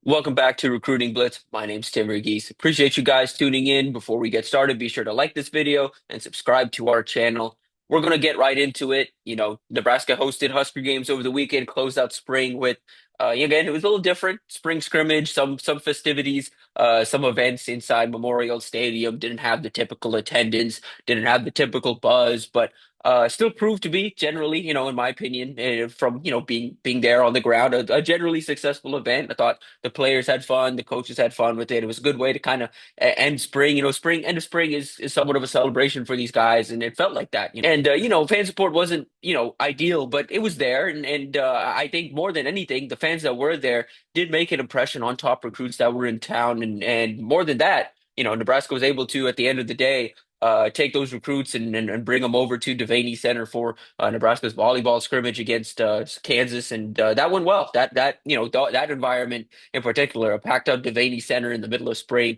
Welcome back to Recruiting Blitz. My name's Tim Verghese. Appreciate you guys tuning in. Before we get started, be sure to like this video and subscribe to our channel. We're going to get right into it. Nebraska hosted Husker Games over the weekend, closed out spring with, again, it was a little different. Spring scrimmage, some festivities, some events inside Memorial Stadium. Didn't have the typical attendance, didn't have the typical buzz, but still proved to be generally, in my opinion, from being there on the ground, a generally successful event. I thought the players had fun, the coaches had fun with it. It was a good way to kind of end spring. End of spring is somewhat of a celebration for these guys, and it felt like that. And fan support wasn't ideal, but it was there, and I think more than anything, the fans that were there did make an impression on top recruits that were in town, and more than that. Nebraska was able to, at the end of the day, take those recruits and bring them over to Devaney Center for Nebraska's volleyball scrimmage against Kansas, and that went well. That environment in particular, a packed out Devaney Center in the middle of spring,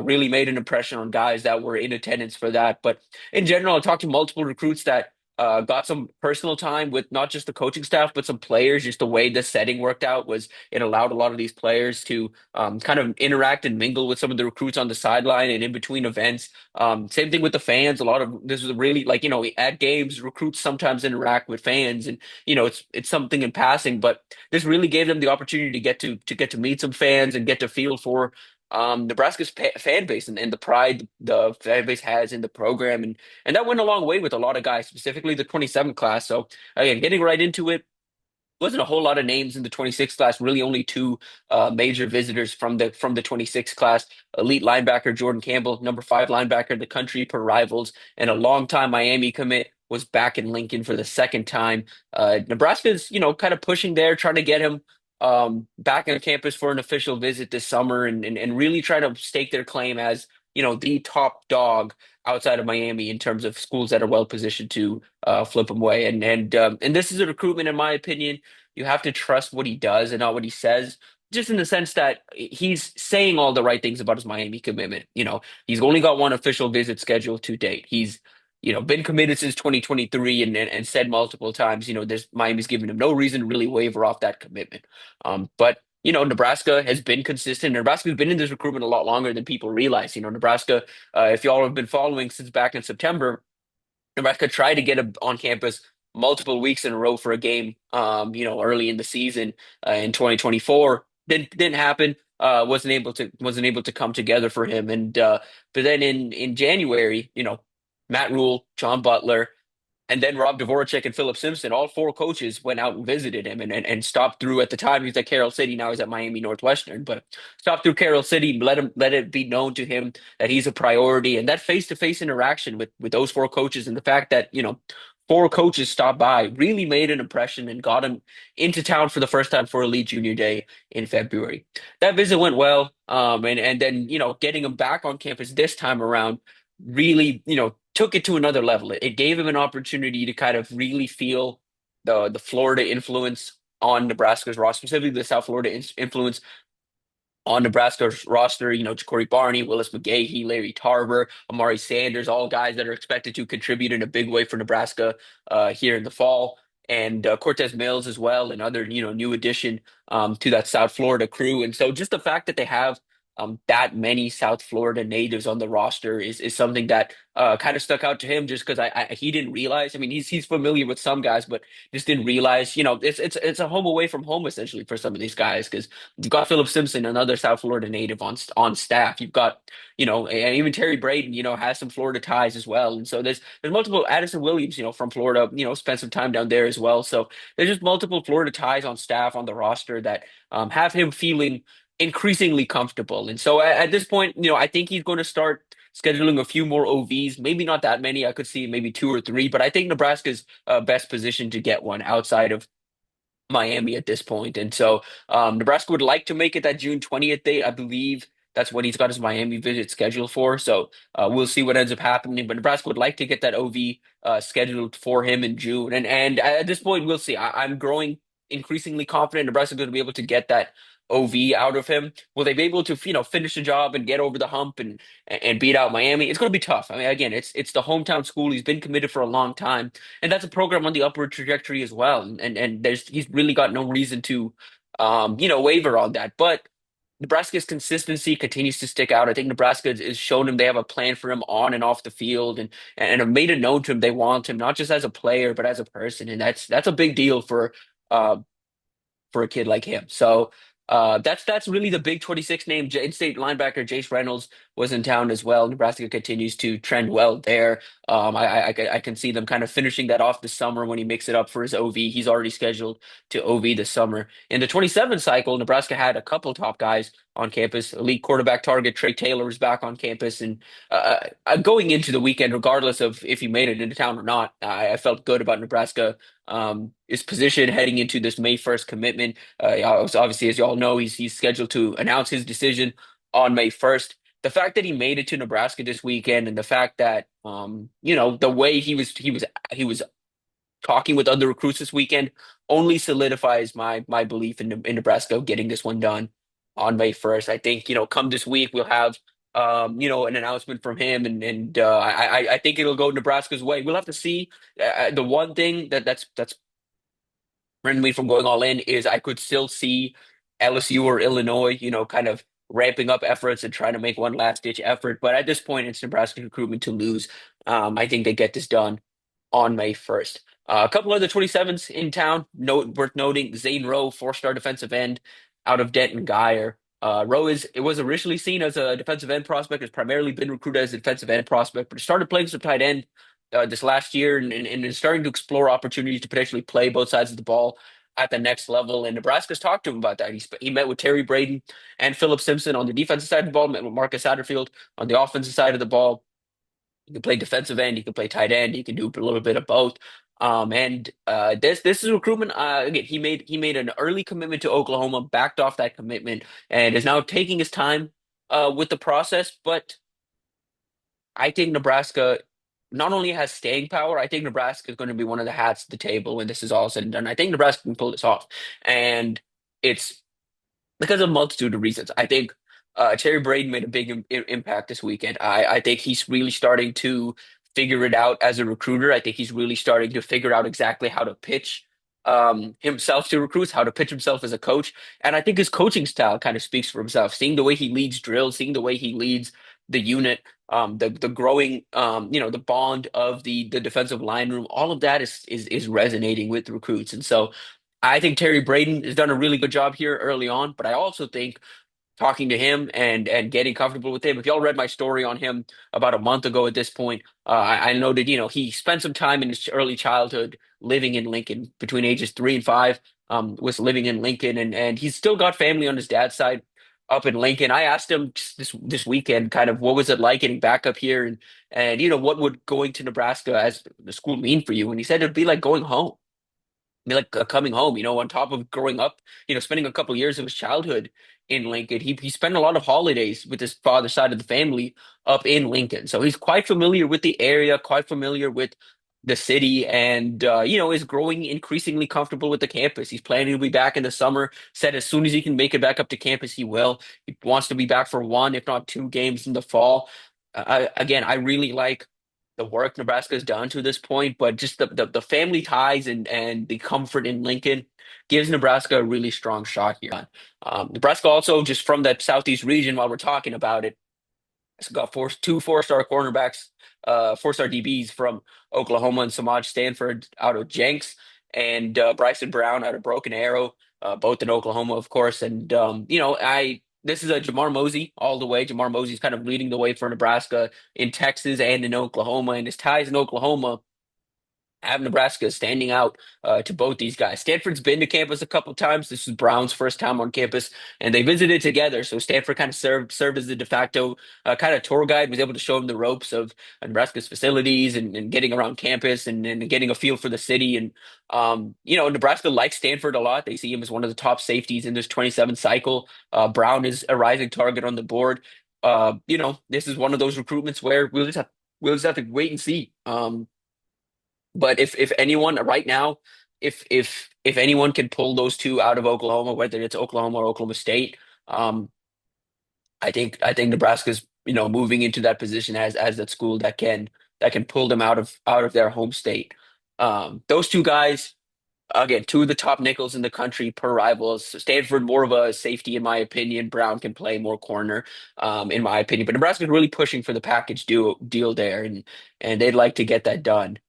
really made an impression on guys that were in attendance for that. But in general, I talked to multiple recruits that got some personal time with not just the coaching staff, but some players. Just the way the setting worked out was it allowed a lot of these players to kind of interact and mingle with some of the recruits on the sideline and in between events. Same thing with the fans. A lot of this was really like, at games, recruits sometimes interact with fans, and it's something in passing, but this really gave them the opportunity to get to meet some fans and get to feel for Nebraska's fan base and the pride the fan base has in the program, and that went a long way with a lot of guys, specifically the 27 class. So again, getting right into it, wasn't a whole lot of names in the 26 class. Really, only two major visitors from the 26 class: elite linebacker Jordan Campbell, number five linebacker in the country per Rivals, and a longtime Miami commit was back in Lincoln for the second time. Nebraska's kind of pushing there, trying to get him back on campus for an official visit this summer, and really try to stake their claim as the top dog outside of Miami in terms of schools that are well positioned to flip him away. And this is a recruitment, in my opinion. You have to trust what he does and not what he says. Just in the sense that he's saying all the right things about his Miami commitment. He's only got one official visit scheduled to date. He's been committed since 2023 and said multiple times, this Miami's given him no reason to really waver off that commitment. But Nebraska has been consistent. Nebraska's been in this recruitment a lot longer than people realize. Nebraska, if y'all have been following since back in September, Nebraska tried to get him on campus multiple weeks in a row for a game, early in the season in 2024. Didn't happen. Wasn't able to come together for him. And but then in January, Matt Rule, John Butler, and then Rob Dvorak and Philip Simpson, all four coaches went out and visited him and stopped through. At the time, he was at Carroll City. Now he's at Miami Northwestern, but stopped through Carroll City, let it be known to him that he's a priority. And that face-to-face interaction with those four coaches, and the fact that, four coaches stopped by, really made an impression and got him into town for the first time for Elite Junior Day in February. That visit went well. And then, getting him back on campus this time around really, took it to another level. It gave him an opportunity to kind of really feel the Florida influence on Nebraska's roster, specifically the South Florida influence on Nebraska's roster. Ja'Cory Barney, Willis McGahee, Larry Tarver, Amari Sanders, all guys that are expected to contribute in a big way for Nebraska here in the fall. And Cortez Mills as well, another new addition to that South Florida crew. And so just the fact that they have that many South Florida natives on the roster is something that kind of stuck out to him, just because he didn't realize. I mean, he's familiar with some guys, but just didn't realize. It's a home away from home essentially for some of these guys, because you've got Philip Simpson, another South Florida native on staff. You've got and even Terry Braden, has some Florida ties as well, and so there's multiple. Addison Williams, from Florida, spent some time down there as well. So there's just multiple Florida ties on staff on the roster that have him feeling increasingly comfortable. And so at this point, I think he's going to start scheduling a few more OVs, maybe not that many. I could see maybe two or three, but I think Nebraska's best position to get one outside of Miami at this point. And so Nebraska would like to make it that June 20th date. I believe that's what he's got his Miami visit scheduled for. So we'll see what ends up happening. But Nebraska would like to get that OV scheduled for him in June. And at this point, we'll see. I'm growing increasingly confident Nebraska's going to be able to get that OV out of him. Will they be able to, finish the job and get over the hump and beat out Miami? It's going to be tough. I mean, again, it's the hometown school. He's been committed for a long time, and that's a program on the upward trajectory as well. And he's really got no reason to waver on that. But Nebraska's consistency continues to stick out. I think Nebraska has shown him they have a plan for him on and off the field, and have made it known to him they want him not just as a player but as a person, and that's a big deal uh, for a kid like him. So that's really the big 26 name. In-state linebacker Jace Reynolds was in town as well. Nebraska continues to trend well there. I can see them kind of finishing that off this summer when he makes it up for his OV. He's already scheduled to OV this summer. In the 27 cycle, Nebraska had a couple top guys on campus. Elite quarterback target Trae Taylor was back on campus, and going into the weekend, regardless of if he made it into town or not, I felt good about Nebraska his position heading into this May 1st commitment. Obviously, as you all know, he's scheduled to announce his decision on May 1st. The fact that he made it to Nebraska this weekend, and the fact that the way he was talking with other recruits this weekend, only solidifies my belief in Nebraska getting this one done on May 1st. I think come this week we'll have an announcement from him, and I think it'll go Nebraska's way. We'll have to see. The one thing that's preventing me from going all in is I could still see LSU or Illinois, kind of ramping up efforts and trying to make one last ditch effort. But at this point, it's Nebraska recruitment to lose. I think they get this done on May 1st. A couple other 27s in town. Worth noting, Zayn Row, four-star defensive end out of Denton Guyer. Rowe it was originally seen as a defensive end prospect, has primarily been recruited as a defensive end prospect, but started playing some tight end this last year, and is starting to explore opportunities to potentially play both sides of the ball at the next level. And Nebraska's talked to him about that. He met with Terry Braden and Philip Simpson on the defensive side of the ball, met with Marcus Satterfield on the offensive side of the ball. He can play defensive end. He can play tight end. He can do a little bit of both. And this is recruitment. Again, he made an early commitment to Oklahoma, backed off that commitment, and is now taking his time with the process. But I think Nebraska not only has staying power, I think Nebraska is going to be one of the hats at the table when this is all said and done. I think Nebraska can pull this off, and it's because of a multitude of reasons. I think Terry Braden made a big impact this weekend. I think he's really starting to figure it out as a recruiter. I think he's really starting to figure out exactly how to pitch himself to recruits, how to pitch himself as a coach. And I think his coaching style kind of speaks for himself. Seeing the way he leads drills, seeing the way he leads the unit, the growing, the bond of the defensive line room, all of that is resonating with recruits. And so I think Terry Braden has done a really good job here early on, but I also think talking to him and getting comfortable with him. If y'all read my story on him about a month ago at this point, I noted, he spent some time in his early childhood living in Lincoln between ages 3 and 5, was living in Lincoln, and he's still got family on his dad's side up in Lincoln. I asked him just this weekend kind of what was it like getting back up here, and what would going to Nebraska as the school mean for you? And he said it'd be like going home, be like coming home, on top of growing up, spending a couple years of his childhood in Lincoln. He spent a lot of holidays with his father's side of the family up in Lincoln. So he's quite familiar with the area, quite familiar with the city, and is growing increasingly comfortable with the campus. He's planning to be back in the summer. Said as soon as he can make it back up to campus, he will. He wants to be back for one, if not two games in the fall. Again, I really like the work Nebraska's done to this point, but just the family ties and the comfort in Lincoln gives Nebraska a really strong shot here. Nebraska also, just from that southeast region, while we're talking about it, it's got two four-star cornerbacks, four-star DBs from Oklahoma, and Samaj Stanford out of Jenks, and Bryson Brown out of Broken Arrow, both in Oklahoma, of course. And this is a Jamar Mosey all the way. Jamar Mosey's kind of leading the way for Nebraska in Texas and in Oklahoma, and his ties in Oklahoma have Nebraska standing out to both these guys. Stanford's been to campus a couple times. This is Brown's first time on campus, and they visited together. So Stanford kind of served as the de facto kind of tour guide, was able to show him the ropes of Nebraska's facilities and getting around campus and getting a feel for the city. And Nebraska likes Stanford a lot. They see him as one of the top safeties in this 27 cycle. Brown is a rising target on the board. This is one of those recruitments where we'll just have to wait and see. But if anyone right now, if anyone can pull those two out of Oklahoma, whether it's Oklahoma or Oklahoma State, I think Nebraska's moving into that position as that school that can pull them out of their home state. Those two guys. Again, two of the top nickels in the country per rivals. Stanford, more of a safety, in my opinion. Brown can play more corner, in my opinion. But Nebraska's really pushing for the package deal there, and they'd like to get that done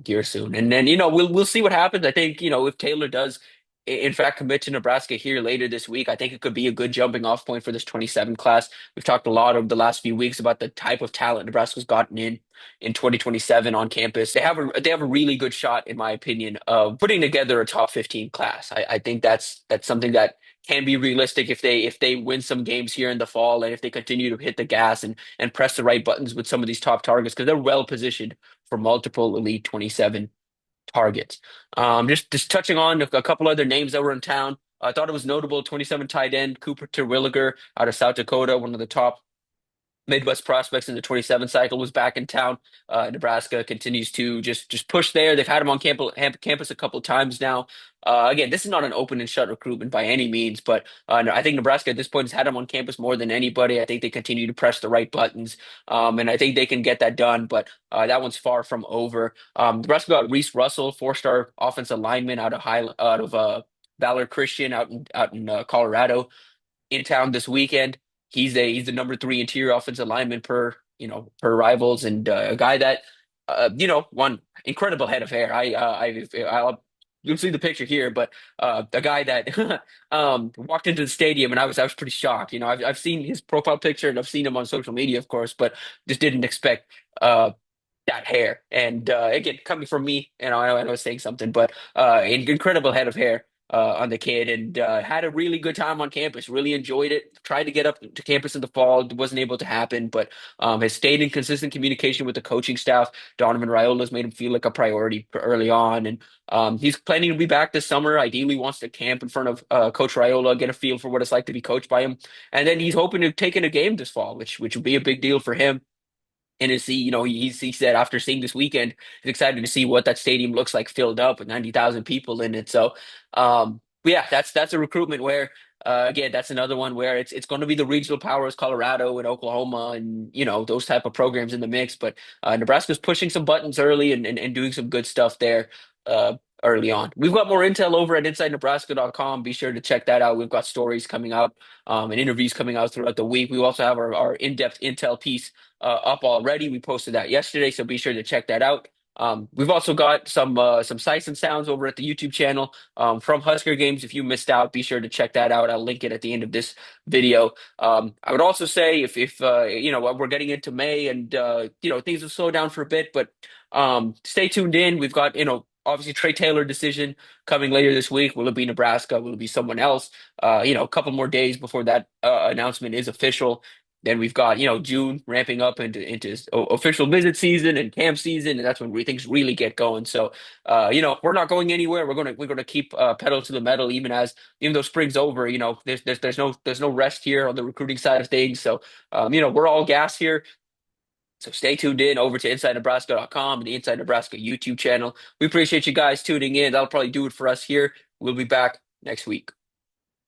here soon. And then we'll see what happens. I think if Taylor does in fact commit to Nebraska here later this week, I think it could be a good jumping off point for this 27 class. We've talked a lot over the last few weeks about the type of talent Nebraska's gotten in 2027 on campus. They have a really good shot, in my opinion, of putting together a top 15 class. I think that's something that can be realistic if they win some games here in the fall, and if they continue to hit the gas and press the right buttons with some of these top targets, because they're well positioned for multiple Elite 27 targets. Just touching on a couple other names that were in town. I thought it was notable. 27 tight end Cooper Terwilliger out of South Dakota, one of the top Midwest prospects in the 27 cycle, was back in town. Nebraska continues to just push there. They've had him on campus a couple of times now. Again, this is not an open and shut recruitment by any means, but no, I think Nebraska at this point has had him on campus more than anybody. I think they continue to press the right buttons, and I think they can get that done. But that one's far from over. Nebraska got Reese Russell, four-star offensive lineman out of Valor Christian out in Colorado, in town this weekend. He's the number three interior offensive lineman per rivals, and a guy that one incredible head of hair. I'll you'll see the picture here, but a guy that walked into the stadium, and I was pretty shocked. I've seen his profile picture, and I've seen him on social media, of course, but just didn't expect that hair. And again, coming from me, I know I was saying something, but an incredible head of hair on the kid, and had a really good time on campus. Really enjoyed it. Tried to get up to campus in the fall, wasn't able to happen, but has stayed in consistent communication with the coaching staff. Donovan Raiola's made him feel like a priority early on, and he's planning to be back this summer. Ideally, wants to camp in front of Coach Raiola, get a feel for what it's like to be coached by him, and then he's hoping to take in a game this fall, which would be a big deal for him. And to see, he said after seeing this weekend, he's excited to see what that stadium looks like filled up with 90,000 people in it. So, but yeah, that's a recruitment where, again, that's another one where it's going to be the regional powers, Colorado and Oklahoma, and those type of programs in the mix. But Nebraska's pushing some buttons early, and doing some good stuff there. Early on. We've got more intel over at InsideNebraska.com. Be sure to check that out. We've got stories coming up, and interviews coming out throughout the week. We also have our in-depth intel piece up already. We posted that yesterday, so be sure to check that out. We've also got some sights and sounds over at the YouTube channel from Husker Games. If you missed out, be sure to check that out. I'll link it at the end of this video. I would also say if we're getting into May, and things will slow down for a bit, but stay tuned in. We've got obviously Trae Taylor decision coming later this week. Will it be Nebraska? Will it be someone else? A couple more days before that announcement is official. Then we've got June ramping up into official visit season and camp season, and that's when things really get going. So we're not going anywhere. We're gonna keep pedal to the metal, even though spring's over. There's no rest here on the recruiting side of things. So we're all gas here. So stay tuned in over to InsideNebraska.com and the Inside Nebraska YouTube channel. We appreciate you guys tuning in. That'll probably do it for us here. We'll be back next week.